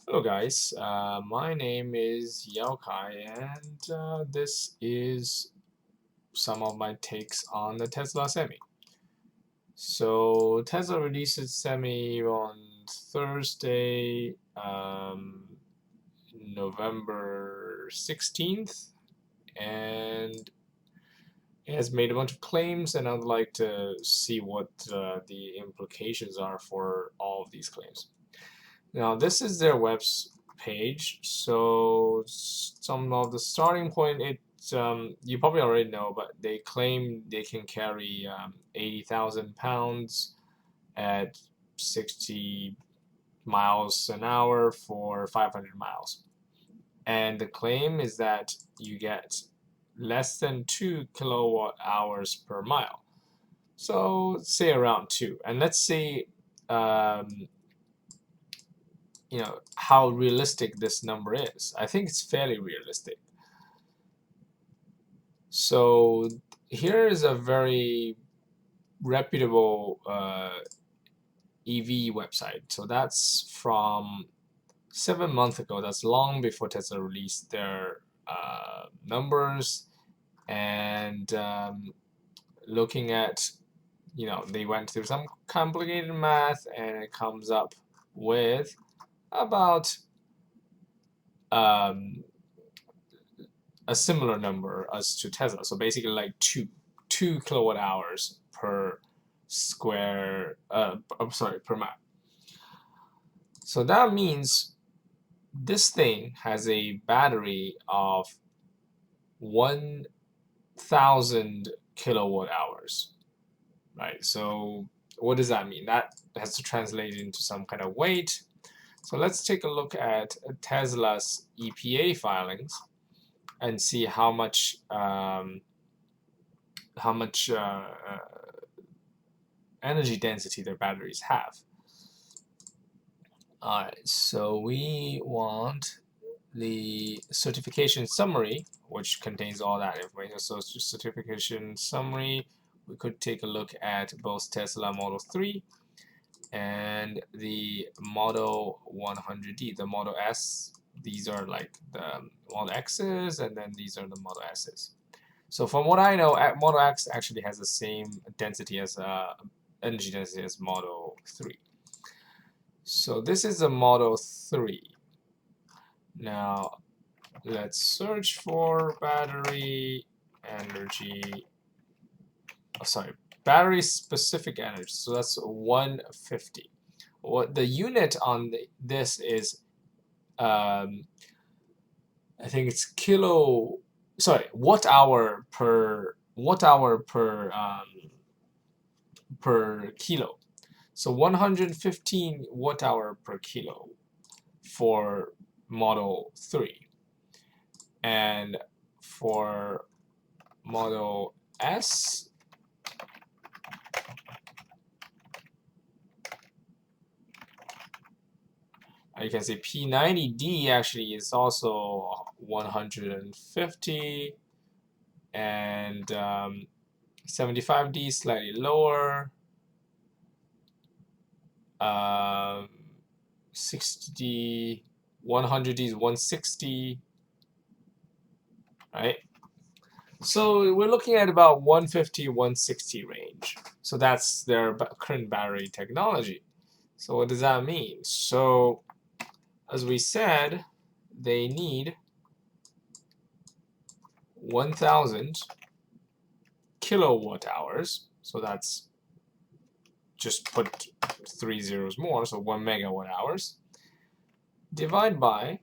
Hello guys, my name is Yaokai and this is some of my takes on the Tesla Semi. So Tesla released its Semi on Thursday, November 16th, and it has made a bunch of claims, and I'd like to see what the implications are for all of these claims. Now this is their web page. So some of the starting point, you probably already know, but they claim they can carry 80,000 pounds at 60 miles an hour for 500 miles. And the claim is that you get less than 2 kilowatt hours per mile. So say around 2. And let's say um, how realistic this number is. I think it's fairly realistic. So here is a very reputable EV website. So that's from 7 months ago. That's long before Tesla released their numbers. And looking at, they went through some complicated math, and it comes up with about a similar number as to Tesla. So basically like two kilowatt hours per square, per mile. So that means this thing has a battery of 1,000 kilowatt hours, right? So what does that mean? That has to translate into some kind of weight. So let's take a look at Tesla's EPA filings and see how much energy density their batteries have. Alright, so we want the certification summary, which contains all that information. So certification summary, we could take a look at both Tesla Model 3 and the Model 100D, the Model S. These are like the Model X's, and then these are the Model S's. So from what I know, Model X actually has the same density as energy density as Model 3. So this is a Model 3. Now let's search for battery energy. Oh, sorry, battery specific energy. So that's 150. What the unit on this is, I think it's watt hour per kilo. So 115 watt hour per kilo for Model 3. And for Model S, you can see P90D actually is also 150, and 75D slightly lower. 60D, 100D is 160, right? So we're looking at about 150, 160 range. So that's their current battery technology. So what does that mean? So as we said, they need 1,000 kilowatt hours. So that's just put 3 zeros more, so 1 megawatt hours. Divide by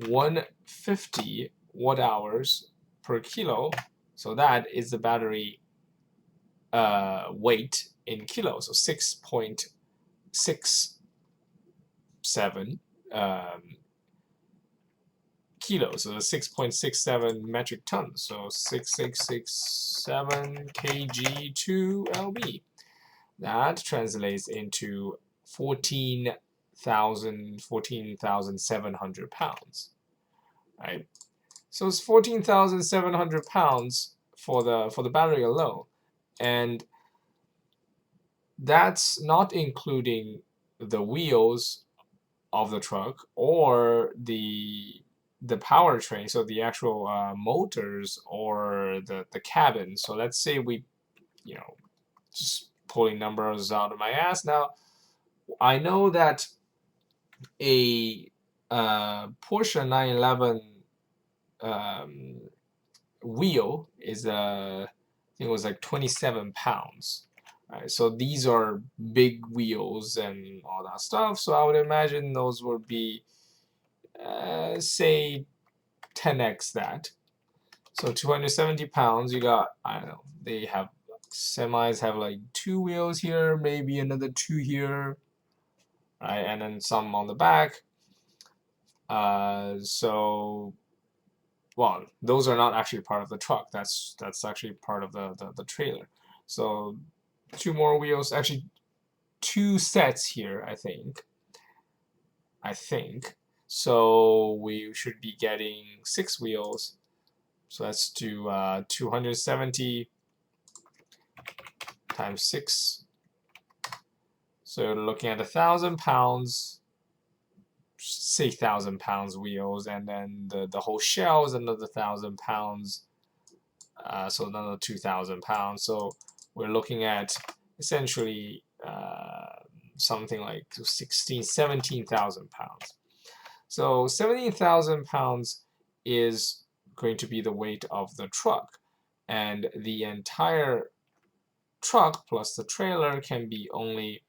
150 watt hours per kilo. So that is the battery weight in kilos. So 6.67 kilos. So 6.67 metric tons. So 6667 kg/lb. That translates into 14,700 pounds, right? So it's 14,700 pounds for the battery alone, and that's not including the wheels of the truck, or the powertrain, so the actual motors or the cabin. So let's say we, just pulling numbers out of my ass now. I know that a Porsche 911 wheel is I think it was like 27 pounds. Right, so these are big wheels and all that stuff. So I would imagine those would be, say, 10x that. So 270 pounds. You got, I don't know. They have semis have like 2 wheels here, maybe another 2 here, right, and then some on the back. So, well, those are not actually part of the truck. That's actually part of the trailer. So 2 more wheels, actually 2 sets here, I think. So we should be getting 6 wheels. So let's do 270 times 6. So you're looking at 1,000 pounds, say 1,000 pounds wheels, and then the whole shell is another 1,000 pounds. So another 2,000 pounds. So we're looking at essentially something like 17,000 pounds. So 17,000 pounds is going to be the weight of the truck, and the entire truck plus the trailer can be only,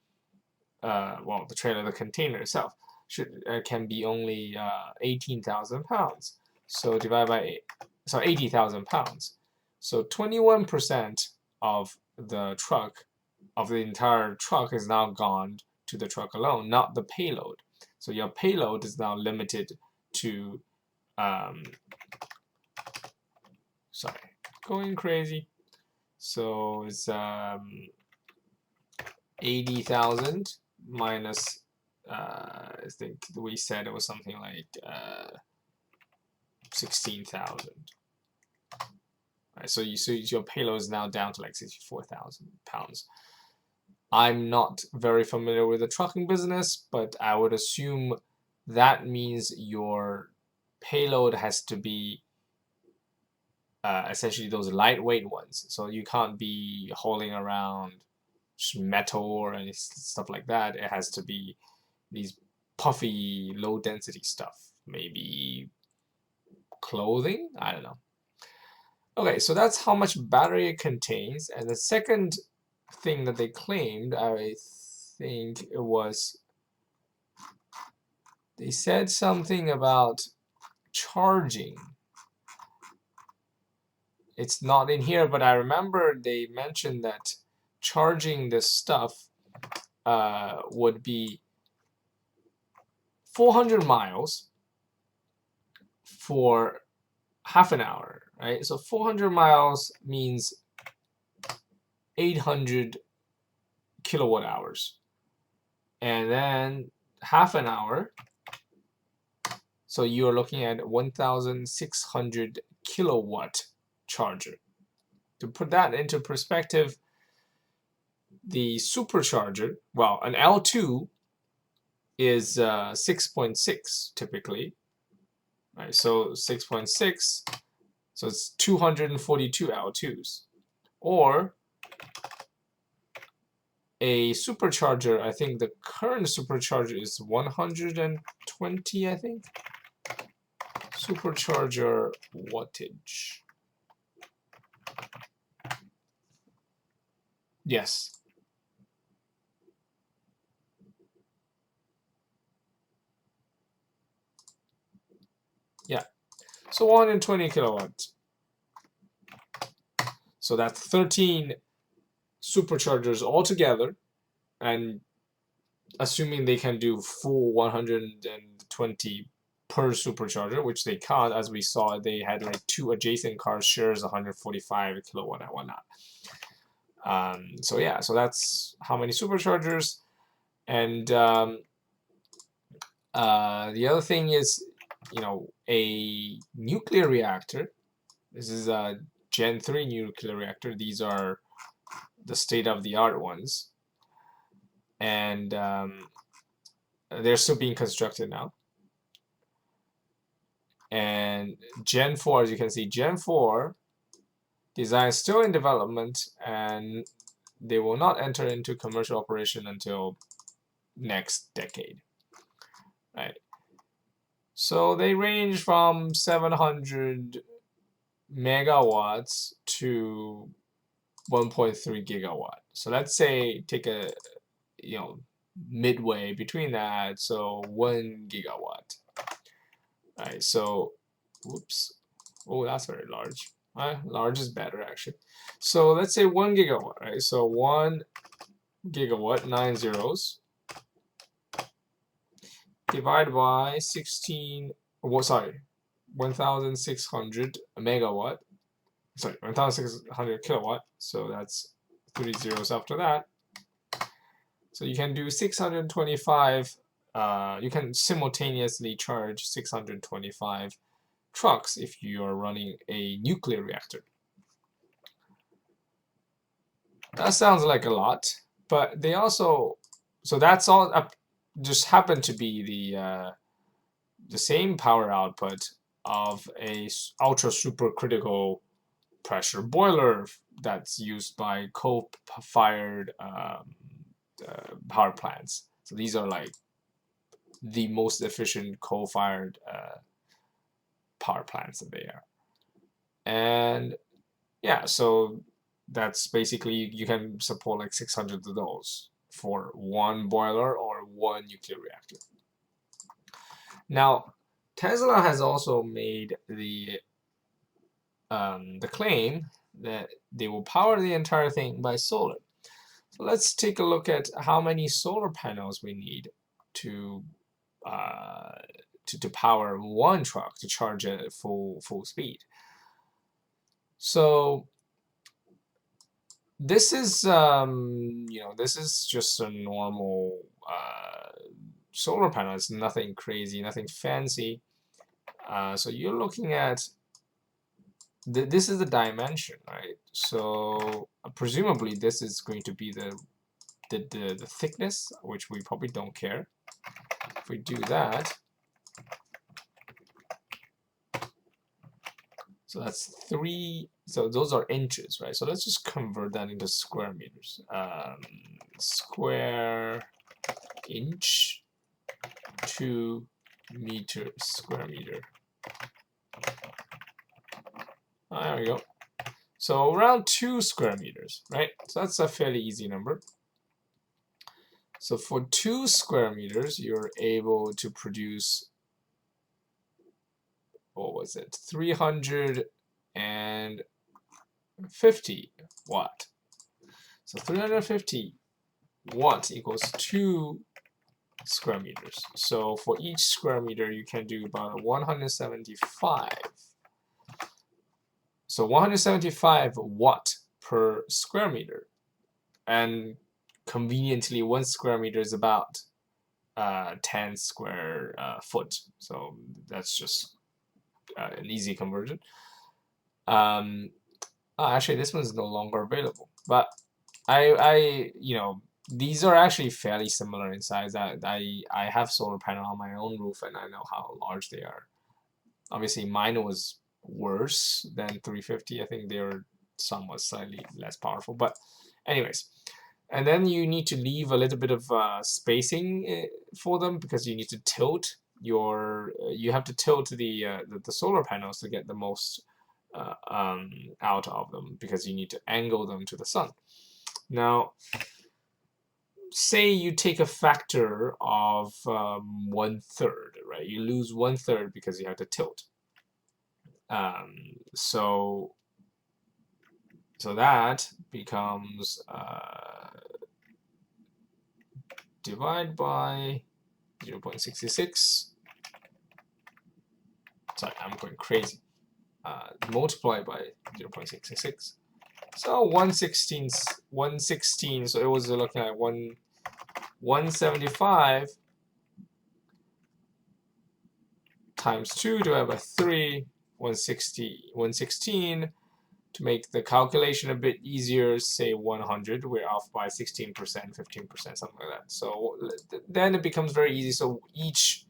well, the trailer, the container itself can be only 18,000 pounds. So divide by 8, so 80,000 pounds. So 21% of the truck, of the entire truck, is now gone to the truck alone, not the payload. So your payload is now limited to, sorry, going crazy. So it's 80,000 minus, I think we said it was something like 16,000. Right, so your payload is now down to like 64,000 pounds. I'm not very familiar with the trucking business, but I would assume that means your payload has to be essentially those lightweight ones. So you can't be hauling around metal or any stuff like that. It has to be these puffy, low density stuff. Maybe clothing? I don't know. Okay, so that's how much battery it contains. And the second thing that they claimed, I think it was, they said something about charging. It's not in here, but I remember they mentioned that charging this stuff would be 400 miles for half an hour, right? So 400 miles means 800 kilowatt hours. And then half an hour, so you're looking at 1,600 kilowatt charger. To put that into perspective, the supercharger, well, an L2 is 6.6 typically, right? So 6.6, so it's 242 L2s. Or a supercharger, I think the current supercharger is 120, I think. Supercharger wattage. Yes. Yeah. So 120 kilowatts. So that's 13 superchargers altogether, and assuming they can do full 120 per supercharger, which they can't, as we saw, they had like 2 adjacent cars shares 145 kilowatt and whatnot. So yeah, so that's how many superchargers. And the other thing is, a nuclear reactor. This is a Gen 3 nuclear reactor. These are the state-of-the-art ones. And they're still being constructed now. And Gen 4, as you can see, Gen 4 design is still in development, and they will not enter into commercial operation until next decade, right? So they range from 700 megawatts to 1.3 gigawatt. So let's say take a midway between that, so 1 gigawatt. Right, so whoops. Oh, that's very large. Large is better actually. So let's say 1 gigawatt, right? So 1 gigawatt, 9 zeros, divided by 16, well, sorry, 1,600 megawatt, sorry, 1,600 kilowatt, so that's 3 zeros after that. So you can do 625, you can simultaneously charge 625 trucks if you are running a nuclear reactor. That sounds like a lot, but they also, so that's all just happen to be the same power output of a ultra supercritical pressure boiler that's used by coal-fired power plants. So these are like the most efficient coal-fired power plants that they are. And yeah, so that's basically, you can support like 600 of those for one boiler or one nuclear reactor. Now, Tesla has also made the claim that they will power the entire thing by solar. So let's take a look at how many solar panels we need to power one truck to charge it at full speed. So this is this is just a normal solar panel. It's nothing crazy, nothing fancy. So you're looking at this is the dimension, right? So presumably this is going to be the thickness, which we probably don't care. If we do that, so that's 3. So those are inches, right? So let's just convert that into square meters. Square inch to meter, square meter. There we go. So around 2 square meters, right? So that's a fairly easy number. So for 2 square meters, you're able to produce, what was it, 350 watt. So 350 watt equals 2 square meters. So for each square meter, you can do about 175. So 175 watt per square meter. And conveniently, 1 square meter is about 10 square foot. So that's just an easy conversion. Actually, this one's no longer available. But these are actually fairly similar in size. I have solar panel on my own roof, and I know how large they are. Obviously, mine was worse than 350. I think they were somewhat slightly less powerful. But anyways, and then you need to leave a little bit of spacing for them, because you need to tilt you have to tilt the solar panels to get the most out of them, because you need to angle them to the sun. Now, say you take a factor of 1/3, right? You lose 1/3 because you have to tilt. So that becomes divide by 0.66. Sorry, I'm going crazy. Multiply by 0.66. So 116. So it was looking at 175 times 2 divided by 3, 116 To make the calculation a bit easier, say 100, we're off by 16%, 15%, something like that. So then it becomes very easy. So each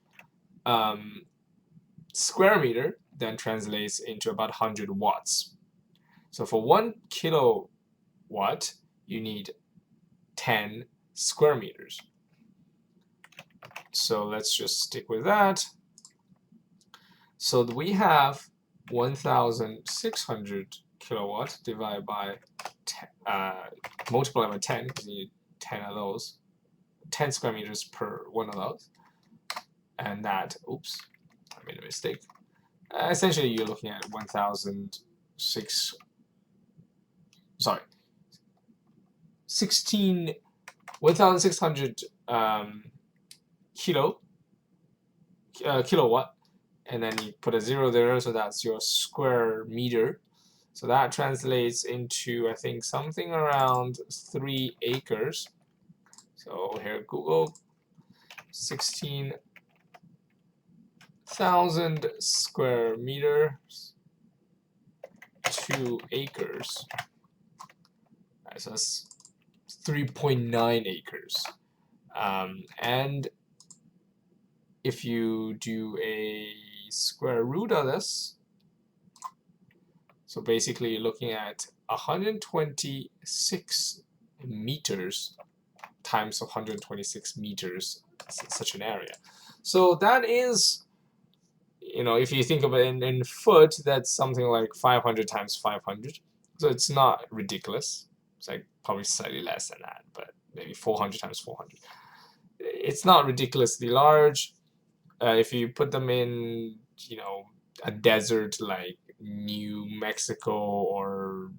square meter then translates into about 100 watts. So for 1 kilowatt, you need 10 square meters. So let's just stick with that. So we have 1,600 kilowatt divided by 10, multiplied by 10, because you need 10 of those, 10 square meters per one of those. And that, oops, I made a mistake. Essentially, you're looking at 1,600 kilowatt, and then you put a 0 there, so that's your square meter. So that translates into, I think, something around 3 acres. So here, Google, 16,000 square meters, 2 acres. Right, so that's 3.9 acres. And if you do a square root of this, so basically you're looking at 126 meters times 126 meters, such an area. So that is, if you think of it in foot, that's something like 500 times 500. So it's not ridiculous. It's like probably slightly less than that, but maybe 400 times 400. It's not ridiculously large. If you put them in, a desert like New Mexico or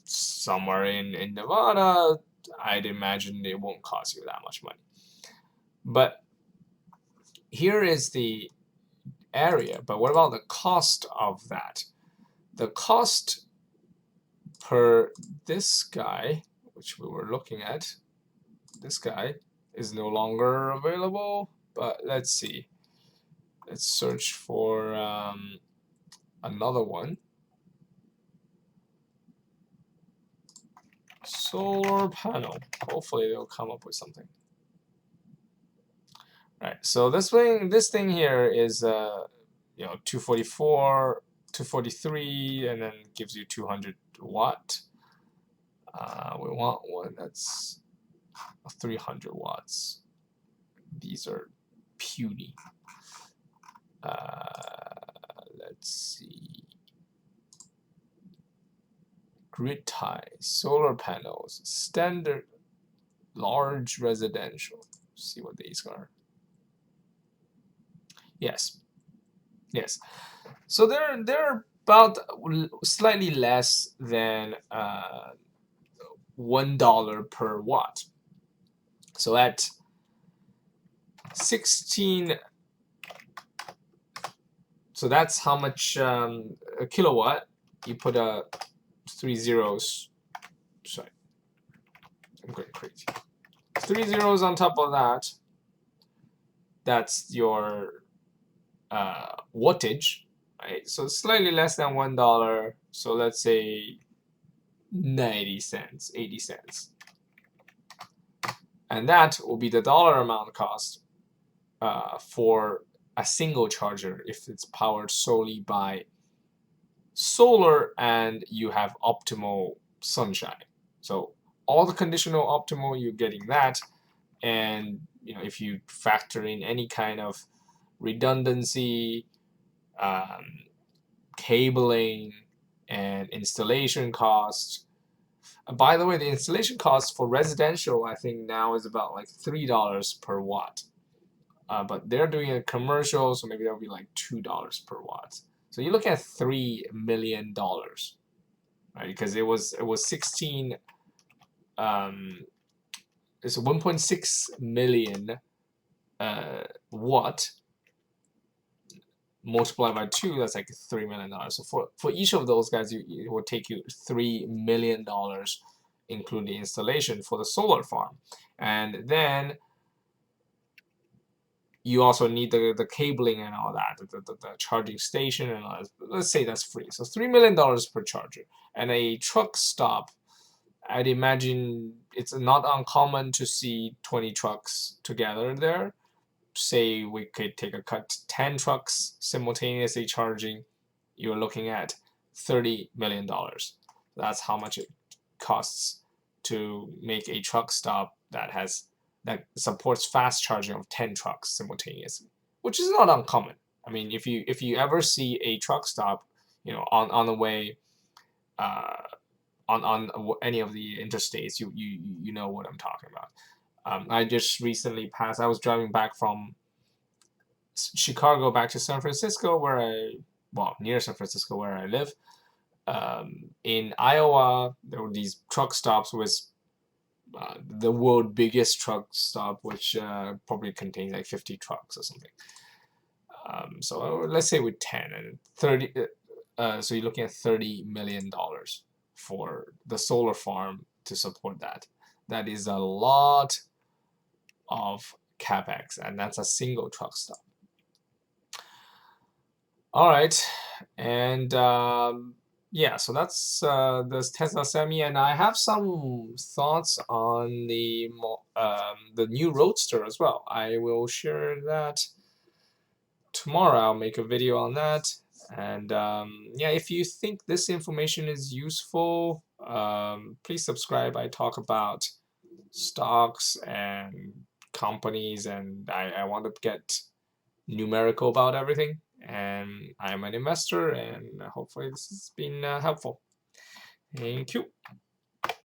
somewhere in Nevada, I'd imagine it won't cost you that much money. But here is the area. But what about the cost of that? The cost per this guy, which we were looking at, this guy is no longer available. But let's see. Let's search for another one. Solar panel. Hopefully they'll come up with something. Right. So this thing here is 244, 243, and then gives you 200 watt. We want one that's 300 watts. These are puny. Let's see. Grid ties, solar panels, standard, large residential. See what these are. Yes. So they're about slightly less than $1 per watt. So at 16, so that's how much a kilowatt. You put 3 zeros. Sorry, I'm going crazy. 3 zeros on top of that. That's your wattage, right? So slightly less than $1. So let's say 90 cents, 80 cents. And that will be the dollar amount cost for a single charger if it's powered solely by solar and you have optimal sunshine. So all the conditional optimal, you're getting that. And if you factor in any kind of redundancy, cabling, and installation costs. By the way, the installation cost for residential, I think now is about like $3 per watt. But they're doing a commercial, so maybe that'll be like $2 per watt. So you look at $3 million, right? Because it was 16. It's 1.6 million watt. Multiplied by 2, that's like $3 million. So for each of those guys, it will take you $3 million, including installation for the solar farm. And then you also need the cabling and all that, the charging station and all that. Let's say that's free. So $3 million per charger. And a truck stop, I'd imagine it's not uncommon to see 20 trucks together there. Say we could take a cut, 10 trucks simultaneously charging, you're looking at $30 million. That's how much it costs to make a truck stop that supports fast charging of 10 trucks simultaneously, which is not uncommon. I mean, if you ever see a truck stop, on the way, on any of the interstates, you know what I'm talking about. I just recently passed. I was driving back from Chicago back to San Francisco, near San Francisco where I live. In Iowa, there were these truck stops with the world biggest truck stop, which probably contains like 50 trucks or something. So let's say with 10 and 30, so you're looking at $30 million for the solar farm to support that. That is a lot of capex, and that's a single truck stop. All right, and yeah, so that's the Tesla Semi, and I have some thoughts on the new Roadster as well. I will share that tomorrow. I'll make a video on that, and yeah, if you think this information is useful, please subscribe. I talk about stocks and companies, and I want to get numerical about everything. And I'm an investor, and hopefully this has been helpful. Thank you.